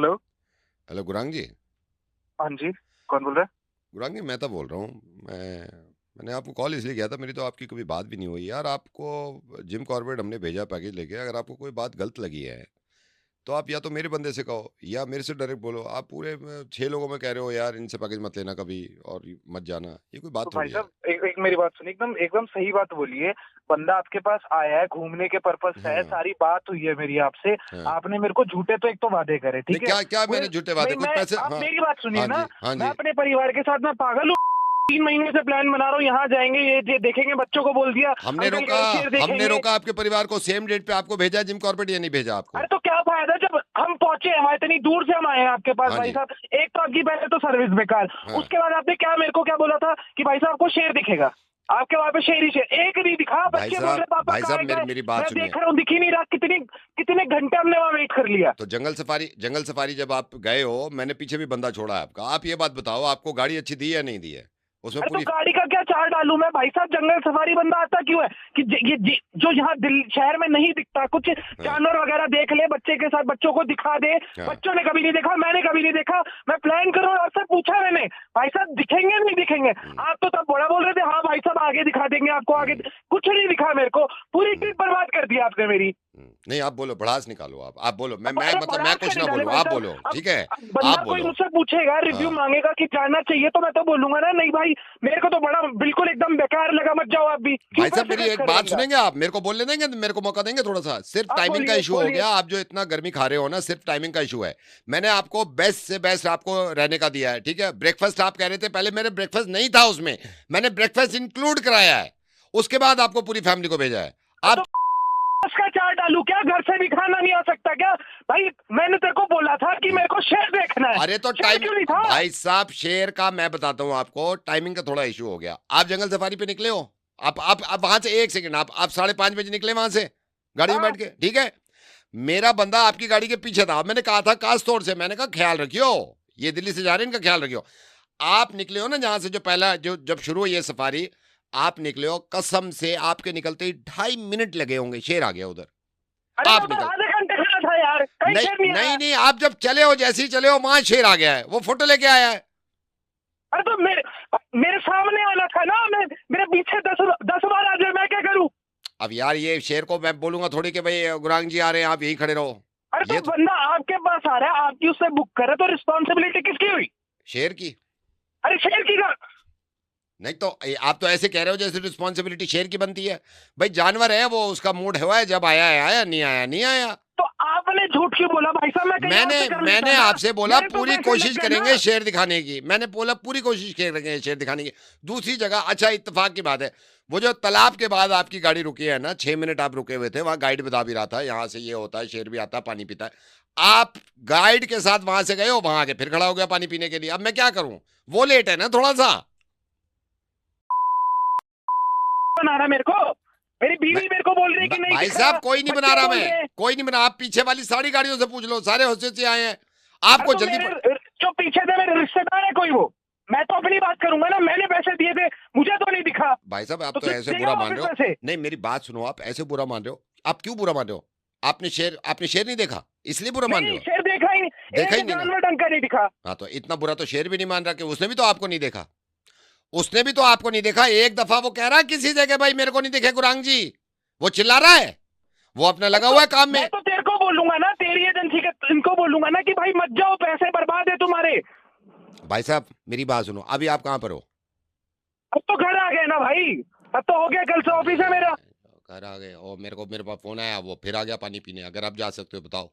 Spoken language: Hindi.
हेलो। हेलो गुरांग जी। हाँ जी, कौन बोल रहा है? गुरांग जी मैं तो बोल रहा हूँ। मैंने आपको कॉल इसलिए किया था, मेरी तो आपकी कभी बात भी नहीं हुई यार। आपको जिम कॉर्बेट हमने भेजा पैकेज लेके, अगर आपको कोई बात गलत लगी है तो आप या तो मेरे बंदे से कहो या मेरे से डायरेक्ट बोलो। आप पूरे 6 लोगों में कह रहे हो यार इनसे पैकेज मत लेना कभी और मत जाना, ये कोई तो बात भाई थोड़ी है। साहब एक मेरी बात सुनिए, एकदम एकदम सही बात बोलिए। बंदा आपके पास आया है घूमने के पर्पज से है, हाँ सारी बात हुई है मेरी आपसे। हाँ। आपने मेरे को झूठे तो एक तो वादे करे, नहीं ठीक है। क्या क्या पूरे मैंने झूठे वादे, कुछ मैं पैसे? आप हाँ मेरी बात सुनिए हाँ ना। जी हाँ मैं जी। अपने परिवार के साथ मैं पागल हूँ। 3 महीने से प्लान बना रहा हूँ, यहाँ जाएंगे, ये देखेंगे, बच्चों को बोल दिया हमने अंकल रोका के शेर हमने देखेंगे। रोका आपके परिवार को, सेम डेट पे आपको भेजा जिम कॉर्बेट, ये नहीं भेजा अरे आपको। तो क्या फायदा जब हम पहुंचे, हमारे इतनी दूर से हम आए हैं आपके पास हाँ भाई जी। साहब। एक तो आपकी पहले तो सर्विस बेकार। हाँ उसके बाद आपने क्या मेरे को क्या बोला था कि भाई साहब आपको शेर दिखेगा। आपके वहां पे शेर ही शेर, एक नहीं दिखा। बच्चे बोल रहे पापा भाई कहाँ साहब है, मेरी कहाँ है? मेरी बात मैं सुनिए। देख रहा हूँ, दिख ही नहीं रहा। कितने कितने घंटे हमने वहां वेट कर लिया। तो जंगल सफारी जब आप गए हो, मैंने पीछे भी बंदा छोड़ा है आपका। आप ये बात बताओ, आपको गाड़ी अच्छी दी है नहीं दी है? उसमें अरे तो पूरी। गाड़ी का क्या चार्ज डालूं मैं भाई साहब? जंगल सफारी बंदा आता क्यों है कि जो यहाँ शहर में नहीं दिखता, कुछ हाँ जानवर वगैरह देख ले, बच्चे के साथ बच्चों को दिखा दे। हाँ। बच्चों ने कभी नहीं देखा, मैंने कभी नहीं देखा। मैं प्लान करूँ, आपसे पूछा मैंने भाई साहब दिखेंगे नहीं दिखेंगे। हम्म, आप तो तब बड़ा बोल रहे थे, हाँ भाई साहब आगे दिखा देंगे आपको आगे। हम्म, कुछ नहीं दिखा मेरे को, पूरी हम्म, ट्रिप बर्बाद कर दी आपने मेरी। नहीं आप बोलो, भड़ास निकालो। आप बोलो, मैं अरे मतलब मैं भड़ास कुछ क्या ना निकाले बोलूं, भाई आप साहब? बोलो, अब ठीक है। अब बंदा आप कोई बोलो। मुझसे पूछेगा, रिव्यू हाँ। मांगेगा कि जाना चाहिए, तो मैं तो बोलूंगा ना नहीं भाई। मेरे को तो बड़ा बिल्कुल एकदम बेकार लगा, मत जाओ आप भी। क्यों भाई साहब पैसे मेरी खर्च एक कर बात देंगे आप? सुनेंगे? आप मेरे को बोलने देंगे? मेरे को मौका देंगे थोड़ा सा? सिर्फ आप टाइमिंग का बोलिए इशू हो बोलिए। गया। आप जो इतना गर्मी खा रहे हो ना, सिर्फ टाइमिंग का इशू है। मैंने आपको बेस्ट से बेस्ट आपको रहने का दिया है, ठीक है। ब्रेकफास्ट आप कह रहे थे, पहले मेरे ब्रेकफास्ट नहीं था उसमें, मैंने ब्रेकफास्ट इंक्लूड कराया है। उसके बाद आपको पूरी फैमिली को भेजा है। तो आप उसका चार्ट डालू क्या? घर से भी खाना नहीं आ सकता क्या भाई? मैंने तेरे को बोला था कि मेरे को शेर देखना है। अरे तो शेर टाइम, क्यों नहीं था? भाई साहब शेर का मैं बताता हूं आपको, टाइमिंग का थोड़ा इशू हो गया। आप जंगल सफारी पे निकले हो, आप वहां से 1 सेकंड, आप 5:30 बजे निकले वहां से गाड़ी में हाँ बैठ के, ठीक है। मेरा बंदा आपकी गाड़ी के पीछे था। मैंने कहा था काश तौर से, मैंने कहा ख्याल रखियो, ये दिल्ली से जा रहे हैं, इनका ख्याल रखियो। आप निकले हो ना जहां से, जो पहला जो जब शुरू हुई है सफारी, आप निकले हो, कसम से आपके निकलते ही 2.5 मिनट लगे होंगे, शेर आ गया उधर। अरे मैं आप उधर निकल, आधे घंटे खड़ा था यार, कहीं नहीं शेर नहीं नहीं आया। नहीं, आप जब चले हो, जैसे ही चले हो वहां शेर आ गया है, वो फोटो लेके आया है। अरे तो मेरे मेरे सामने आना था ना। मेरे पीछे 10 बार आ जाए, मैं क्या करूं? अब यार ये शेर को मैं बोलूंगा थोड़ी कि भाई गुरांग जी आ रहे हैं, आप यहीं खड़े रहो। अरे तो ये तो बंदा आपके पास आ रहा है, आपकी उससे बुक करे, तो रिस्पॉन्सिबिलिटी किसकी हुई? शेर की। अरे शेर की का। नहीं तो आप तो ऐसे कह रहे हो जैसे रिस्पॉन्सिबिलिटी शेर की बनती है। भाई जानवर है वो, उसका मूड है, जब आया है आया, नहीं आया नहीं आया। तो आपने झूठ क्यों बोला भाई साहब? मैं कहीं और मैंने से कर लेता मैंने ना। आपसे बोला मेरे तो पूरी पैसे कोशिश लग गए करेंगे ना। शेर दिखाने की, मैंने बोला पूरी कोशिश करेंगे शेर दिखाने की। दूसरी जगह, अच्छा इत्तेफाक की बात है, वो जो तालाब के बाद आपकी गाड़ी रुकी है ना, 6 मिनट आप रुके हुए थे, वहां गाइड बता भी रहा था यहाँ से ये होता है, शेर भी आता है, पानी पीता है। आप गाइड के साथ वहां से गए हो, वहां आके फिर खड़ा हो गया पानी पीने के लिए। अब मैं क्या करूं? वो लेट है ना थोड़ा सा। बना रहा मेरे को। मेरी बीवी मेरे को बोल रही है कि नहीं भाई दिख साहब रहा। कोई नहीं बना बच्चे रहा, बोल मैं रहे हैं। कोई नहीं बना। आप पीछे वाली सारी गाड़ियों से पूछ लो, सारे होशे से आए हैं। अरे आपको तो जल्दी मेरे जो पीछे थे मेरे रिश्तेदार है कोई वो। मैं तो अपनी बात करूंगा ना, मैंने पैसे दिए थे, मुझे तो नहीं दिखा। भाई साहब आप तो तो फिर ऐसे देगा बुरा मान वापस रहे हो। पैसे? नहीं मेरी बात सुनो, आप ऐसे बुरा मान रहे हो। आप क्यों बुरा मान रहे हो? आपने शेर नहीं देखा इसलिए बुरा मान रहे नहीं, हो? शेर देखा ही नहीं। देखा ही एक नहीं ना। जानवर ढंग का नहीं दिखा। हाँ तो इतना बुरा तो शेर भी नहीं मान रहा कि उसने भी तो आपको नहीं देखा। उसने भी तो आपको नहीं देखा। एक दफा वो कह रहा है किसी जगह भाई मेरे को नहीं दिखे गुरांग जी, वो चिल्ला रहा है, वो अपना लगा तो हुआ है काम में। मैं तो तेरे को बोलूंगा ना, तेरी एजेंसी के इनको बोलूंगा ना कि भाई मत जाओ, पैसे बर्बाद है तुम्हारे। भाई साहब मेरी बात सुनो, अभी आप कहाँ पर हो? अब तो घर आ गए ना भाई। अब तो हो गया, कल से ऑफिस है मेरा। घर आ गए? और मेरे पास फोन आया, वो फिर आ गया पानी पीने। अगर आप जा सकते हो बताओ।